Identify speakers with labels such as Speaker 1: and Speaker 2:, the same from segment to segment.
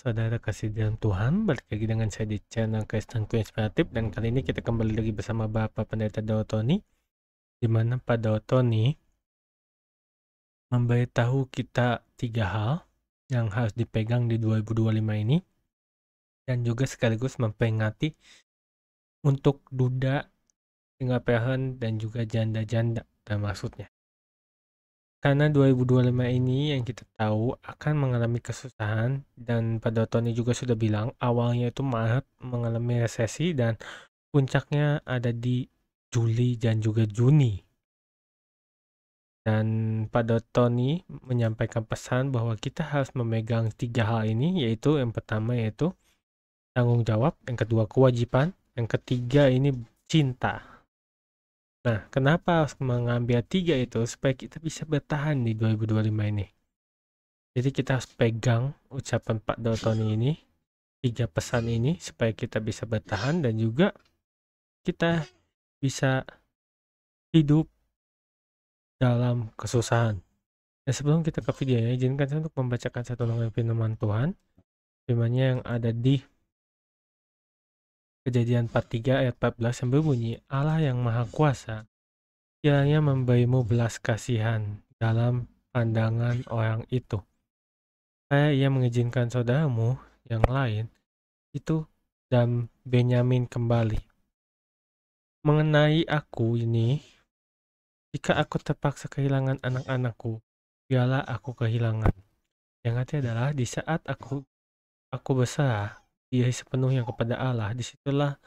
Speaker 1: saudara kasih dalam Tuhan, balik lagi dengan saya di channel Kristenku Inspiratif, dan kali ini kita kembali lagi bersama Bapak Pendeta Daud Tony, di mana Pak Daud Tony memberitahu kita 3 hal yang harus dipegang di 2025 ini, dan juga sekaligus memperingati untuk duda, single parent, dan juga janda-janda, dan maksudnya. Karena 2025 ini yang kita tahu akan mengalami kesusahan, dan pada Tony juga sudah bilang awalnya itu Maret mengalami resesi dan puncaknya ada di Juli dan juga Juni. Dan pada Tony menyampaikan pesan bahwa kita harus memegang 3 hal ini, yaitu yang pertama yaitu tanggung jawab, yang kedua kewajiban, yang ketiga ini cinta. Nah, kenapa harus mengambil 3 itu? Supaya kita bisa bertahan di 2025 ini. Jadi kita harus pegang ucapan Pak Dotoni ini, 3 pesan ini, supaya kita bisa bertahan dan juga kita bisa hidup dalam kesusahan. Dan sebelum kita ke videonya, izinkan saya untuk membacakan satu firman Tuhan. Firman-Nya yang ada di Kejadian 43 ayat 14 yang berbunyi, Allah yang Maha Kuasa kiranya memberimu belas kasihan dalam pandangan orang itu. Supaya ia mengizinkan saudaramu yang lain itu dan Benyamin kembali. Mengenai aku ini, jika aku terpaksa kehilangan anak-anakku, biarlah aku kehilangan. Yang artinya adalah di saat aku berserah diri sepenuhnya kepada Allah, disitulah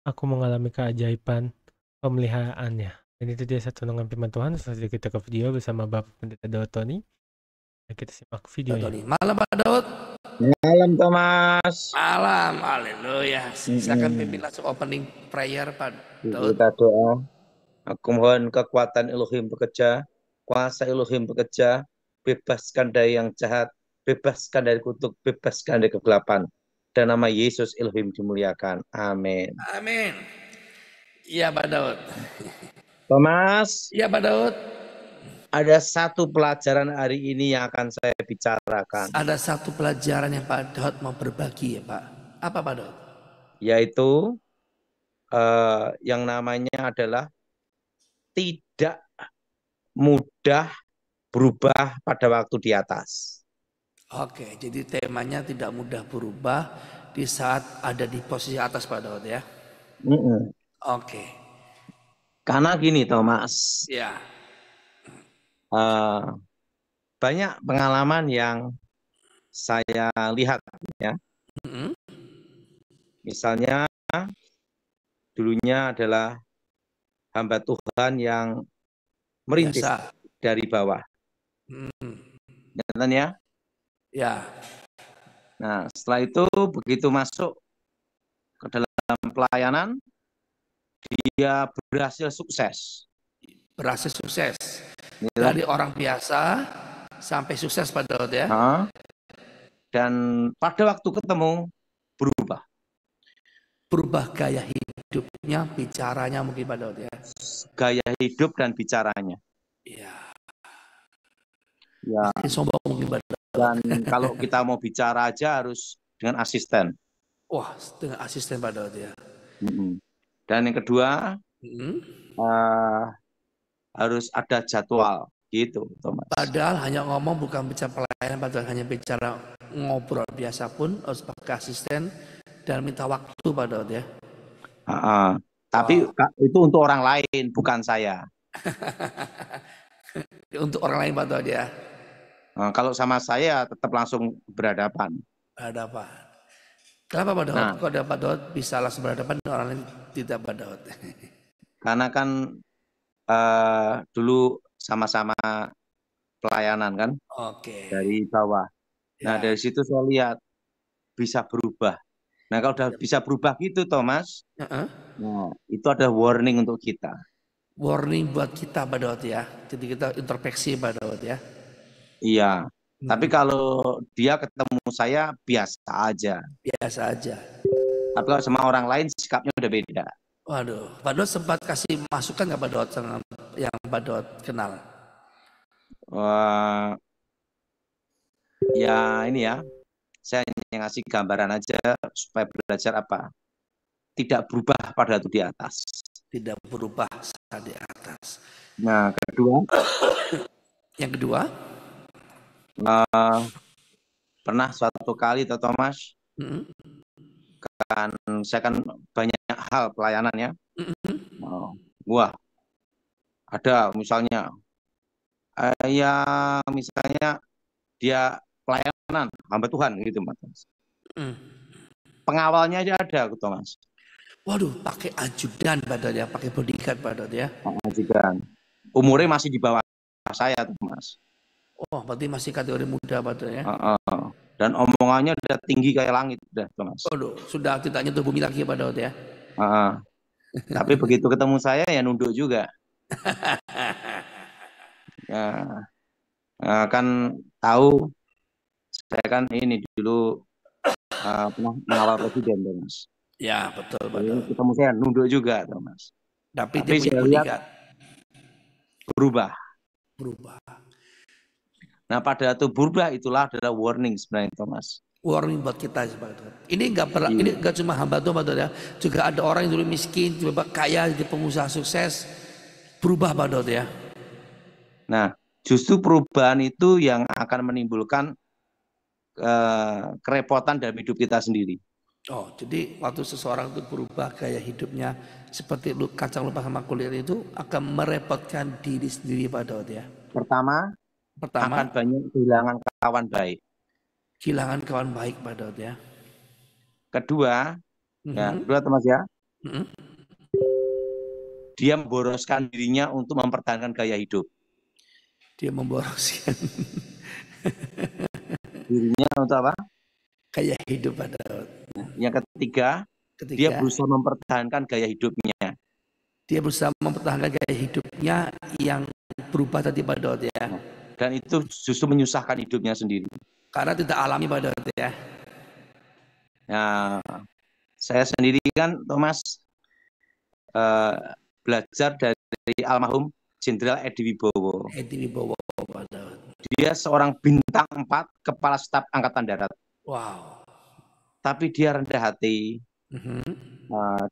Speaker 1: aku mengalami keajaiban pemeliharaannya. Dan itu dia satu dengan firman Tuhan. Selanjutnya kita ke video bersama Bapak Pendeta Daud Tony. Dan kita simak videonya.
Speaker 2: Malam Pak Daud.
Speaker 3: Malam Thomas.
Speaker 2: Malam, haleluya. Silakan pimpin langsung opening prayer Pak Daud.
Speaker 3: Kita doa. Aku mohon kekuatan Elohim bekerja, kuasa Elohim bekerja, bebaskan dari yang jahat, bebaskan dari kutuk, bebaskan dari kegelapan. Dan nama Yesus Elohim dimuliakan. Amin.
Speaker 2: Amin. Iya Pak Daud.
Speaker 3: Thomas.
Speaker 2: Iya Pak Daud.
Speaker 3: Ada satu pelajaran hari ini yang akan saya bicarakan.
Speaker 2: Ada satu pelajaran yang Pak Daud mau berbagi ya Pak. Apa Pak Daud?
Speaker 3: Yaitu yang namanya adalah tidak mudah berubah pada waktu di atas.
Speaker 2: Oke, jadi temanya tidak mudah berubah di saat ada di posisi atas Pak Daud ya. Oke.
Speaker 3: Karena gini Thomas.
Speaker 2: Ya.
Speaker 3: Banyak pengalaman yang saya lihat ya. Misalnya dulunya adalah hamba Tuhan yang merintis dari bawah. Nyatan ya?
Speaker 2: Ya.
Speaker 3: Nah, setelah itu begitu masuk ke dalam pelayanan, dia berhasil sukses.
Speaker 2: Berhasil sukses. Dari orang biasa sampai sukses Pak Daud ya.
Speaker 3: Dan pada waktu ketemu berubah.
Speaker 2: Berubah gaya hidupnya, bicaranya mungkin Pak Daud ya.
Speaker 3: Gaya hidup dan bicaranya.
Speaker 2: Iya.
Speaker 3: Ya.
Speaker 2: Makin sombong mungkin Pak Daud.
Speaker 3: Dan kalau kita mau bicara aja harus dengan asisten.
Speaker 2: Wah, dengan asisten Pak Daud ya.
Speaker 3: Dan yang kedua harus ada jadwal gitu, Thomas.
Speaker 2: Padahal hanya ngomong bukan bicara pelayanan, padahal hanya bicara ngobrol biasa pun harus pakai asisten dan minta waktu Pak Daud ya.
Speaker 3: Tapi itu untuk orang lain, bukan saya.
Speaker 2: Untuk orang lain Pak Daud ya.
Speaker 3: Kalau sama saya tetap langsung berhadapan.
Speaker 2: Berhadapan. Kenapa Pak Daud?
Speaker 3: Nah,
Speaker 2: kok ada Pak Daud bisa langsung berhadapan, orang lain tidak Pak Daud?
Speaker 3: Karena kan dulu sama-sama pelayanan kan.
Speaker 2: Oke.
Speaker 3: Dari bawah. Nah, dari situ saya lihat bisa berubah. Nah, kalau udah bisa berubah gitu Thomas, nah, itu ada warning untuk kita.
Speaker 2: Warning buat kita Pak Daud ya. Jadi kita introspeksi Pak Daud ya.
Speaker 3: Iya. Tapi kalau dia ketemu saya biasa aja.
Speaker 2: Biasa aja.
Speaker 3: Tapi kalau sama orang lain sikapnya udah beda.
Speaker 2: Waduh, Pak Daud sempat kasih masukan nggak Pak Daud yang Pak Daud kenal?
Speaker 3: Ya ini ya, saya hanya ngasih gambaran aja supaya belajar apa? Tidak berubah pada waktu di atas.
Speaker 2: Tidak berubah saat di atas.
Speaker 3: Nah, kedua,
Speaker 2: Yang kedua,
Speaker 3: pernah suatu kali, Thomas, kan saya kan banyak hal pelayanan ya. Wah, ada misalnya, misalnya dia pelayanan hamba Tuhan gitu, Mas. Pengawalnya aja ada, Thomas.
Speaker 2: waduh, pakai ajudan padahal ya, pakai bodyguard padahal ya.
Speaker 3: Ajudan. Umurnya masih di bawah saya, Mas.
Speaker 2: Oh, berarti masih kategori muda padahal ya.
Speaker 3: Dan omongannya udah tinggi kayak langit, udah, Thomas.
Speaker 2: Waduh, sudah tidak nyentuh bumi lagi padahal ya.
Speaker 3: Tapi begitu ketemu saya ya nunduk juga. Ya, kan tahu saya kan ini dulu pernah mengawal presiden, Thomas.
Speaker 2: Ya, betul,
Speaker 3: Jadi ketemu saya nunduk juga, Thomas.
Speaker 2: Tapi
Speaker 3: Tapi
Speaker 2: dia punya
Speaker 3: saya lihat
Speaker 2: bodyguard.
Speaker 3: berubah.
Speaker 2: Berubah.
Speaker 3: Nah, pada waktu berubah itulah adalah warning sebenarnya, Thomas.
Speaker 2: Warning buat kita sebetulnya. Ini enggak cuma hamba Tuhan ya, juga ada orang yang dulu miskin, tiba-tiba kaya, jadi pengusaha sukses, berubah Pak ya.
Speaker 3: Nah, justru perubahan itu yang akan menimbulkan kerepotan dalam hidup kita sendiri.
Speaker 2: Oh, jadi waktu seseorang itu berubah gaya hidupnya seperti kacang lupa sama kulit itu akan merepotkan diri sendiri Pak Daud ya.
Speaker 3: Pertama akan banyak kehilangan kawan baik.
Speaker 2: Kehilangan kawan baik Pak Daud ya.
Speaker 3: Kedua, kedua Thomas ya, dia memboroskan dirinya untuk mempertahankan gaya hidup.
Speaker 2: Dia memboroskan
Speaker 3: dirinya untuk apa?
Speaker 2: Gaya hidup Pak Daud.
Speaker 3: Yang ketiga, dia berusaha mempertahankan gaya hidupnya.
Speaker 2: Dia berusaha mempertahankan gaya hidupnya yang berubah tadi Pak Daud ya.
Speaker 3: Dan itu justru menyusahkan hidupnya sendiri.
Speaker 2: Karena tidak alami Pak Daud ya.
Speaker 3: Nah, saya sendiri kan Thomas belajar dari almarhum Jenderal Edi Wibowo. Edi Wibowo Pak Daud. Dia seorang bintang 4 kepala staf angkatan darat.
Speaker 2: Wow.
Speaker 3: Tapi dia rendah hati.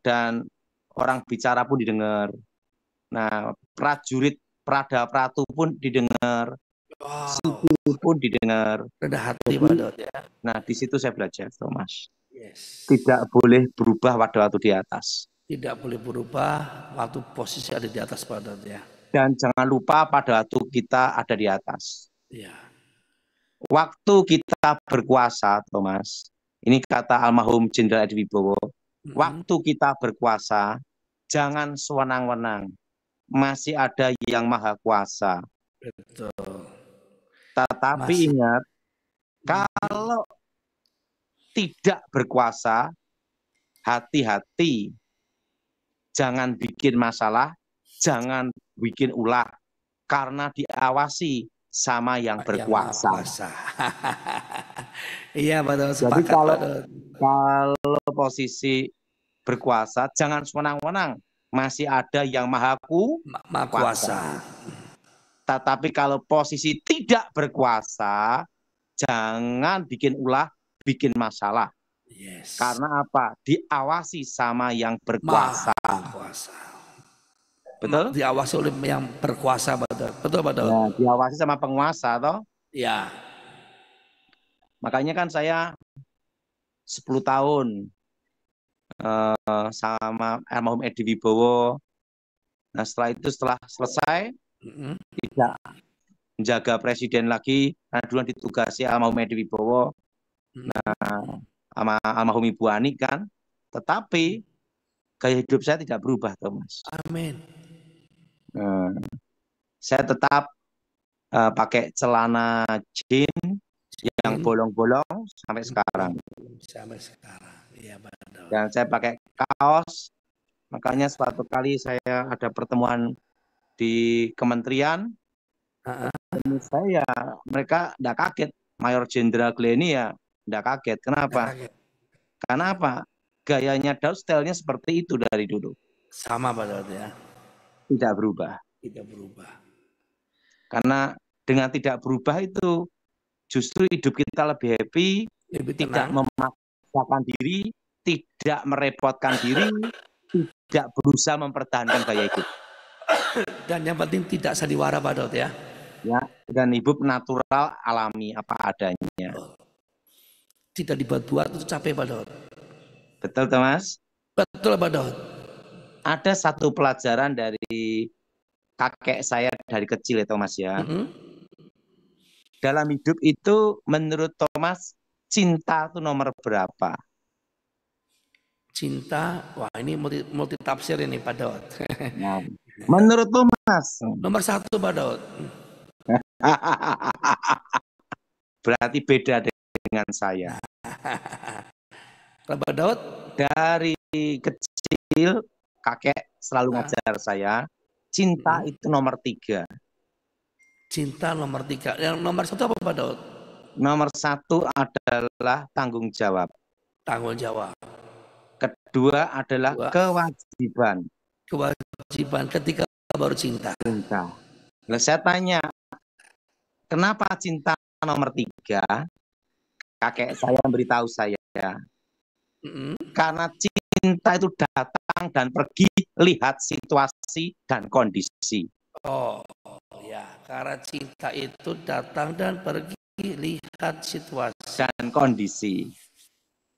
Speaker 3: Dan orang bicara pun didengar. Nah, prajurit Prada Pratu pun didengar. Suku pun didengar.
Speaker 2: Rendah hati Pak Daud ya.
Speaker 3: Nah, di situ saya belajar, Thomas.
Speaker 2: Yes.
Speaker 3: Tidak boleh berubah pada waktu di atas.
Speaker 2: Tidak boleh berubah waktu posisi ada di atas Pak Daud ya.
Speaker 3: Dan jangan lupa pada waktu kita ada di atas.
Speaker 2: Ya.
Speaker 3: Waktu kita berkuasa, Thomas. Ini kata almarhum Jenderal Edi Wibowo. Waktu kita berkuasa, jangan sewenang-wenang. Masih ada yang maha kuasa.
Speaker 2: Betul.
Speaker 3: Tetapi ingat, kalau tidak berkuasa, hati-hati. Jangan bikin masalah, jangan bikin ulah. Karena diawasi sama yang berkuasa.
Speaker 2: Iya, betul.
Speaker 3: Jadi kalau posisi berkuasa, jangan sewenang-wenang. Masih ada yang maha kuasa. Tetapi kalau posisi tidak berkuasa, jangan bikin ulah, bikin masalah. Yes. Karena apa? Diawasi sama yang berkuasa. Betul?
Speaker 2: Diawasi oleh yang berkuasa, betul. Betul, betul.
Speaker 3: Ya, diawasi sama penguasa, toh?
Speaker 2: Ya.
Speaker 3: Makanya kan saya 10 tahun sama almarhum Edi Wibowo. Nah, setelah selesai, tidak menjaga presiden lagi, karena dulu ditugasi almarhum Edi Wibowo. Nah, sama almarhum Ibu Ani kan. Tetapi gaya hidup saya tidak berubah, Thomas.
Speaker 2: Amin.
Speaker 3: Saya tetap pakai celana jeans yang bolong-bolong sampai sekarang.
Speaker 2: Sampai sekarang, iya betul.
Speaker 3: Dan saya pakai kaos. Makanya suatu kali saya ada pertemuan di kementerian. Saya mereka tidak kaget. Mayor Jenderal Glennie ya tidak kaget. Kenapa? Karena apa? Gayanya Daud, stylenya seperti itu dari dulu.
Speaker 2: Sama Pak Daud ya.
Speaker 3: Tidak berubah.
Speaker 2: Tidak berubah.
Speaker 3: Karena dengan tidak berubah itu justru hidup kita lebih happy,
Speaker 2: lebih
Speaker 3: tidak
Speaker 2: tenang.
Speaker 3: memaksakan diri, tidak merepotkan diri, tidak berusaha mempertahankan gaya hidup.
Speaker 2: Dan yang penting tidak sandiwara Pak Daud ya.
Speaker 3: Ya, dan hidup natural, alami, apa adanya.
Speaker 2: Tidak dibuat-buat, itu capek Pak Daud.
Speaker 3: Betul, Thomas?
Speaker 2: Betul Pak Daud.
Speaker 3: Ada satu pelajaran dari kakek saya dari kecil ya, Thomas ya. Dalam hidup itu menurut Thomas, cinta itu nomor berapa?
Speaker 2: Cinta, wah ini multi tafsir ini Pak Daud.
Speaker 3: Nah, menurut Thomas.
Speaker 2: Nomor 1 Pak Daud.
Speaker 3: Berarti beda dengan saya.
Speaker 2: Pak Daud?
Speaker 3: Dari kecil kakek selalu ngajar saya, cinta itu nomor 3.
Speaker 2: Cinta nomor 3. Yang nomor 1 apa Pak Daud?
Speaker 3: Nomor 1 adalah tanggung jawab.
Speaker 2: Tanggung jawab.
Speaker 3: Kedua adalah kewajiban.
Speaker 2: Kewajiban, ketika baru cinta.
Speaker 3: Nah, saya tanya, kenapa cinta nomor 3? Kakek saya beritahu saya, karena cinta itu datang dan pergi, lihat situasi dan kondisi.
Speaker 2: Oh ya, karena cinta itu datang dan pergi, lihat situasi
Speaker 3: dan kondisi.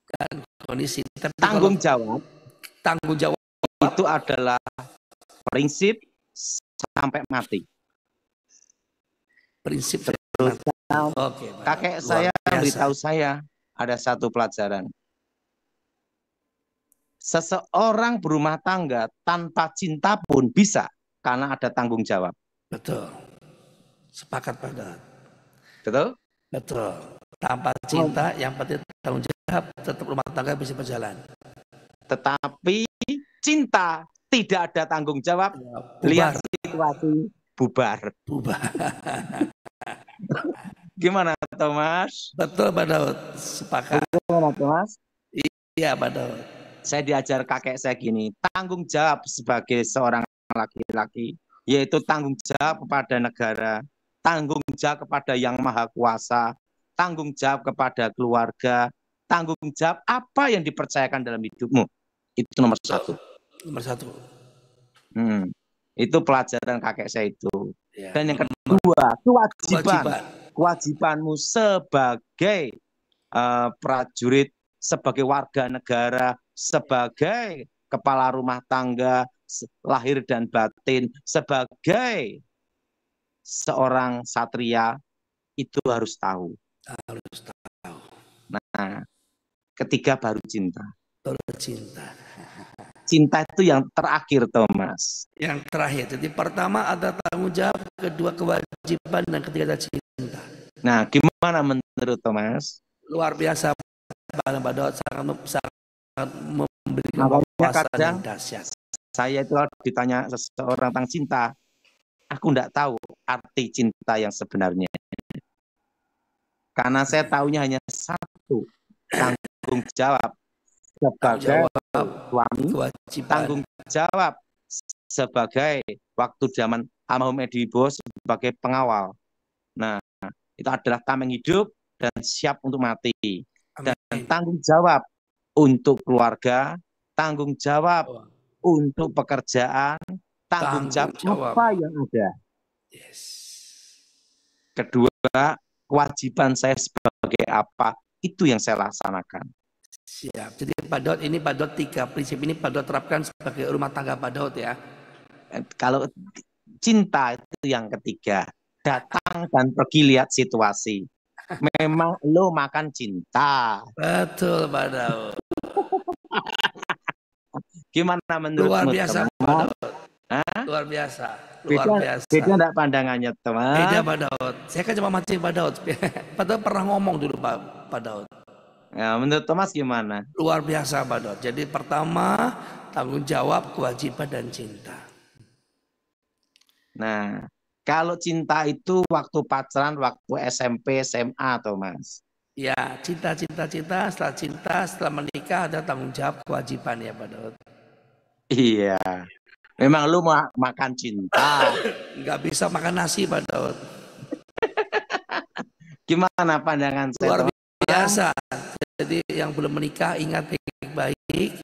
Speaker 2: Tapi
Speaker 3: tanggung jawab itu adalah prinsip sampai mati.
Speaker 2: Prinsip.
Speaker 3: Oke, kakek saya beritahu saya ada satu pelajaran. Seseorang berumah tangga tanpa cinta pun bisa karena ada tanggung jawab.
Speaker 2: Betul. Sepakat Pak Daud.
Speaker 3: Betul?
Speaker 2: Betul. Tanpa cinta yang penting tanggung jawab, tetap rumah tangga bisa berjalan.
Speaker 3: Tetapi cinta tidak ada tanggung jawab, lihat situasi, bubar. Gimana Thomas?
Speaker 2: Betul Pak Daud, sepakat.
Speaker 3: Gimana Thomas?
Speaker 2: Iya Pak Daud.
Speaker 3: Saya diajar kakek saya gini, tanggung jawab sebagai seorang laki-laki, yaitu tanggung jawab kepada negara, tanggung jawab kepada Yang Maha Kuasa, tanggung jawab kepada keluarga, tanggung jawab apa yang dipercayakan dalam hidupmu. Itu nomor 1.
Speaker 2: Nomor 1.
Speaker 3: Itu pelajaran kakek saya itu.
Speaker 2: Ya,
Speaker 3: dan yang kedua, kewajibanmu sebagai prajurit, sebagai warga negara, sebagai kepala rumah tangga, lahir dan batin, sebagai seorang satria, itu harus tahu. Nah, ketiga baru cinta. Cinta itu yang terakhir, Thomas.
Speaker 2: Yang terakhir. Jadi pertama ada tanggung jawab, kedua kewajiban, dan ketiga ada cinta.
Speaker 3: Nah, gimana menurut Thomas?
Speaker 2: Luar biasa Pak Daud, sangat memberikan wawasan yang dahsyat.
Speaker 3: Saya itu ditanya seseorang tentang cinta, aku tidak tahu arti cinta yang sebenarnya. Karena saya tahunya hanya satu, tanggung jawab sebagai suami, tanggung jawab sebagai waktu zaman almarhum Edi Wibowo sebagai pengawal. Nah, itu adalah tameng hidup dan siap untuk mati. Dan tanggung jawab untuk keluarga, tanggung jawab untuk pekerjaan, tanggung jawab apa yang ada. Kedua, kewajiban saya sebagai apa, itu yang saya laksanakan.
Speaker 2: Siap. Jadi Pak Daud, ini Pak Daud 3 prinsip ini Pak Daud terapkan sebagai rumah tangga Pak Daud ya.
Speaker 3: Kalau cinta itu yang ketiga, datang dan pergi lihat situasi. Memang lo makan cinta.
Speaker 2: Betul Pak Daud.
Speaker 3: Gimana menurutmu?
Speaker 2: Luar biasa Pak Daud. Luar biasa.
Speaker 3: Beda enggak pandangannya teman?
Speaker 2: Beda Pak Daud. Saya kan cuma mancing Pak Daud. Pak Daud pernah ngomong dulu Pak Daud.
Speaker 3: Ya, menurut Thomas gimana?
Speaker 2: Luar biasa Pak Daud. Jadi pertama tanggung jawab, kewajiban, dan cinta.
Speaker 3: Nah, kalau cinta itu waktu pacaran, waktu SMP, SMA, Thomas.
Speaker 2: Ya, cinta. Setelah cinta, setelah menikah ada tanggung jawab, kewajiban ya Pak Daud.
Speaker 3: Iya. Memang lu mau makan cinta.
Speaker 2: Nggak bisa makan nasi Pak Daud.
Speaker 3: Gimana pandangan saya?
Speaker 2: Luar biasa. Jadi yang belum menikah ingat baik-baik,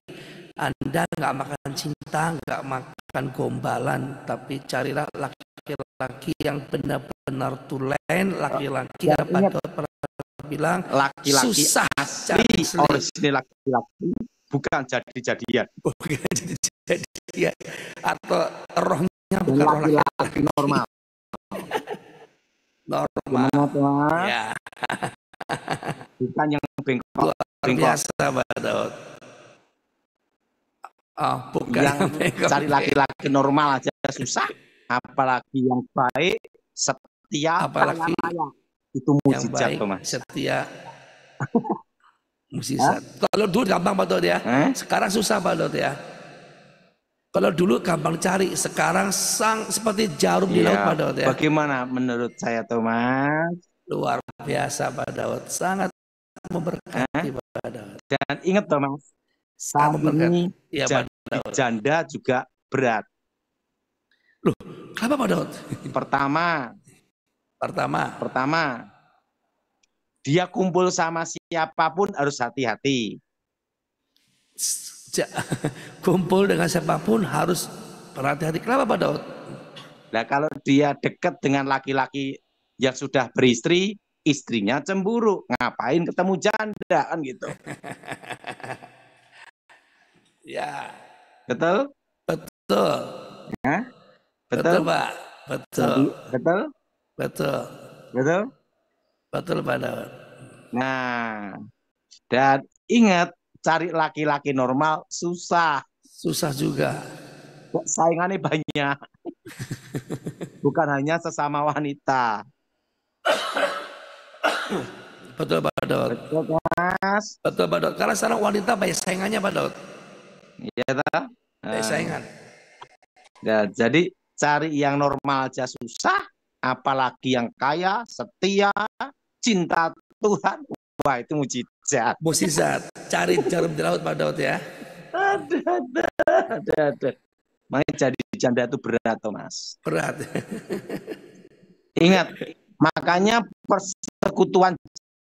Speaker 2: Anda nggak makan cinta, nggak makan gombalan, tapi carilah laki-laki yang benar-benar tulen, laki-laki
Speaker 3: Dan
Speaker 2: yang Pak
Speaker 3: ingat,
Speaker 2: Dot pernah bilang
Speaker 3: laki-laki
Speaker 2: susah cari
Speaker 3: asli,
Speaker 2: selingkuh.
Speaker 3: orisinil laki-laki, bukan jadi-jadian.
Speaker 2: Bukan jadi ya, atau rohnya
Speaker 3: Dan
Speaker 2: bukan roh
Speaker 3: laki-laki
Speaker 2: laki-laki
Speaker 3: normal.
Speaker 2: normal.
Speaker 3: Gimana Thomas?
Speaker 2: Ya,
Speaker 3: Bukan yang bengkok.
Speaker 2: luar
Speaker 3: Bengkok.
Speaker 2: biasa Pak Daud. Oh, bukan
Speaker 3: Yang
Speaker 2: yang bengkok.
Speaker 3: cari laki-laki normal aja susah, apalagi yang baik, setia,
Speaker 2: Apalagi
Speaker 3: kaya raya. Itu
Speaker 2: yang
Speaker 3: mujizat
Speaker 2: baik,
Speaker 3: Thomas.
Speaker 2: setia, mukjizat. Kalau dulu gampang Pak Daud ya, sekarang susah Pak Daud ya. Kalau dulu gampang cari, sekarang seperti jarum di laut Pak Daud ya.
Speaker 3: Bagaimana menurut saya Thomas?
Speaker 2: Luar biasa Pak Daud, sangat memberkati Pak Daud.
Speaker 3: Dan ingat Thomas, saat ini
Speaker 2: Ya,
Speaker 3: jadi janda juga berat.
Speaker 2: Loh, kenapa Pak Daud?
Speaker 3: Pertama, dia kumpul sama siapapun harus hati-hati.
Speaker 2: Kumpul dengan siapapun harus berhati-hati. Kenapa Pak Daud?
Speaker 3: Nah, kalau dia dekat dengan laki-laki yang sudah beristri, istrinya cemburu. Ngapain ketemu janda kan gitu.
Speaker 2: Ya.
Speaker 3: Betul?
Speaker 2: Betul.
Speaker 3: Ya?
Speaker 2: Betul Pak. Betul.
Speaker 3: Betul?
Speaker 2: Betul.
Speaker 3: Betul?
Speaker 2: Betul Pak Daud.
Speaker 3: Nah, dan ingat, cari laki-laki normal susah.
Speaker 2: Susah juga.
Speaker 3: Saingannya banyak. Bukan hanya sesama wanita.
Speaker 2: Betul Pak Daud.
Speaker 3: Betul Mas.
Speaker 2: Betul Pak Daud. Karena sekarang wanita banyak saingannya Pak Daud.
Speaker 3: Iya tak?
Speaker 2: Banyak saingan.
Speaker 3: Ya, jadi cari yang normal aja susah, apalagi yang kaya, setia, cinta Tuhan. Wah, itu mujizat.
Speaker 2: Mukjizat. Cari jarum di laut Pak Daud ya.
Speaker 3: Ada. Makanya jadi janda itu berat, Thomas.
Speaker 2: Berat.
Speaker 3: Ingat, makanya persekutuan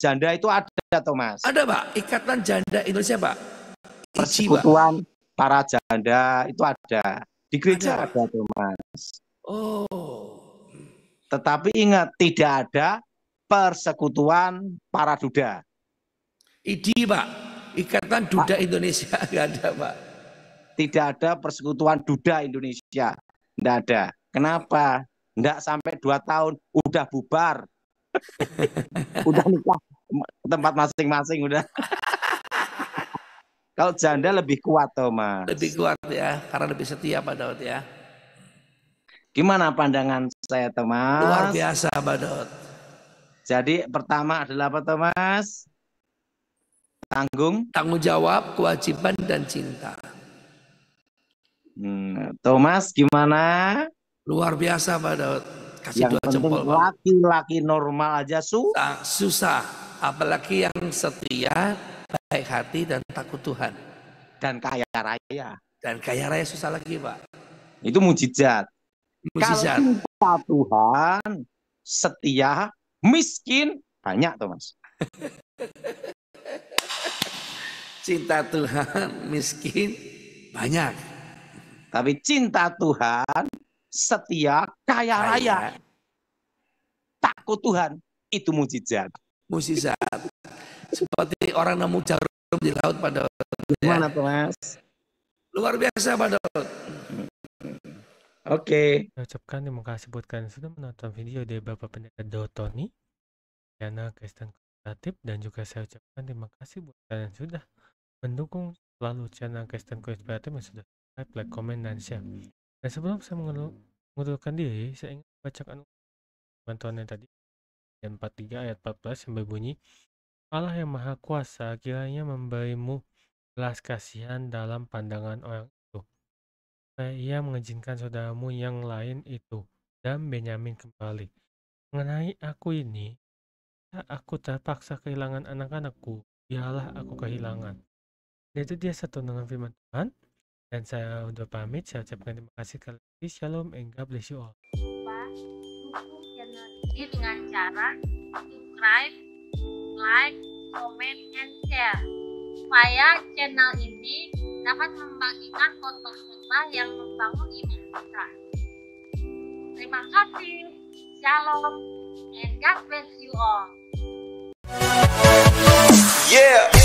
Speaker 3: janda itu ada, Thomas.
Speaker 2: Ada Pak, Ikatan Janda Indonesia Pak.
Speaker 3: Persekutuan para janda itu ada. Di gereja ada Thomas.
Speaker 2: Oh.
Speaker 3: Tetapi ingat, tidak ada persekutuan para duda.
Speaker 2: IDI Pak, Ikatan Duda Indonesia nggak ada Pak.
Speaker 3: Tidak ada persekutuan duda Indonesia. Tidak ada. Kenapa? Tidak sampai 2 tahun udah bubar. Udah nikah tempat masing-masing udah. Kalau janda lebih kuat Thomas.
Speaker 2: Lebih kuat ya, karena lebih setia Pak Daud ya.
Speaker 3: Gimana pandangan saya Thomas?
Speaker 2: Luar biasa Pak Daud.
Speaker 3: Jadi pertama adalah apa Thomas?
Speaker 2: Tanggung jawab, kewajiban dan cinta.
Speaker 3: Thomas gimana?
Speaker 2: Luar biasa Pak Daud. Kasih
Speaker 3: yang
Speaker 2: 2 jempol Pak.
Speaker 3: Laki-laki normal aja
Speaker 2: susah. Apalagi yang setia, baik hati dan takut Tuhan.
Speaker 3: Dan kaya raya.
Speaker 2: Dan kaya raya susah lagi Pak.
Speaker 3: Itu mujizat.
Speaker 2: Mujizat.
Speaker 3: Kalau cinta Tuhan, setia, miskin, banyak Thomas.
Speaker 2: Cinta Tuhan, miskin, banyak.
Speaker 3: Tapi cinta Tuhan, setia, kaya raya, takut Tuhan, itu mujizat.
Speaker 2: Mujizat. Seperti orang nemu jarum di laut Pak Daud.
Speaker 3: Gimana Thomas?
Speaker 2: Luar biasa Pak Daud.
Speaker 3: Oke.
Speaker 1: Saya ucapkan terima kasih buat kalian sudah menonton video dari Bapak Pendeta Daud Tony, channel Kristen Konservatif, dan juga saya ucapkan terima kasih buat kalian sudah mendukung selalu channel Kristen Konservatif yang sudah subscribe, like, komen, dan share. Dan sebelum saya mengundurkan diri, saya ingin membacakan bantuan yang tadi, ayat 43 ayat 14 yang berbunyi, Allah yang Maha Kuasa kiranya memberimu belas kasihan dalam pandangan orang itu, supaya ia mengizinkan saudaramu yang lain itu dan Benyamin kembali. Mengenai aku ini, aku terpaksa kehilangan anak-anakku, biarlah aku kehilangan. Dan itu dia satu dengan firman Tuhan. Dan saya udah pamit, saya ucapkan terima kasih sekali lagi. Shalom and God bless you all.
Speaker 4: Dukung channel ini dengan cara subscribe, like, comment, and share supaya channel ini dapat membagikan khotbah-khotbah yang membangun iman kita. Terima kasih. Shalom and God bless you all.
Speaker 5: Yeah.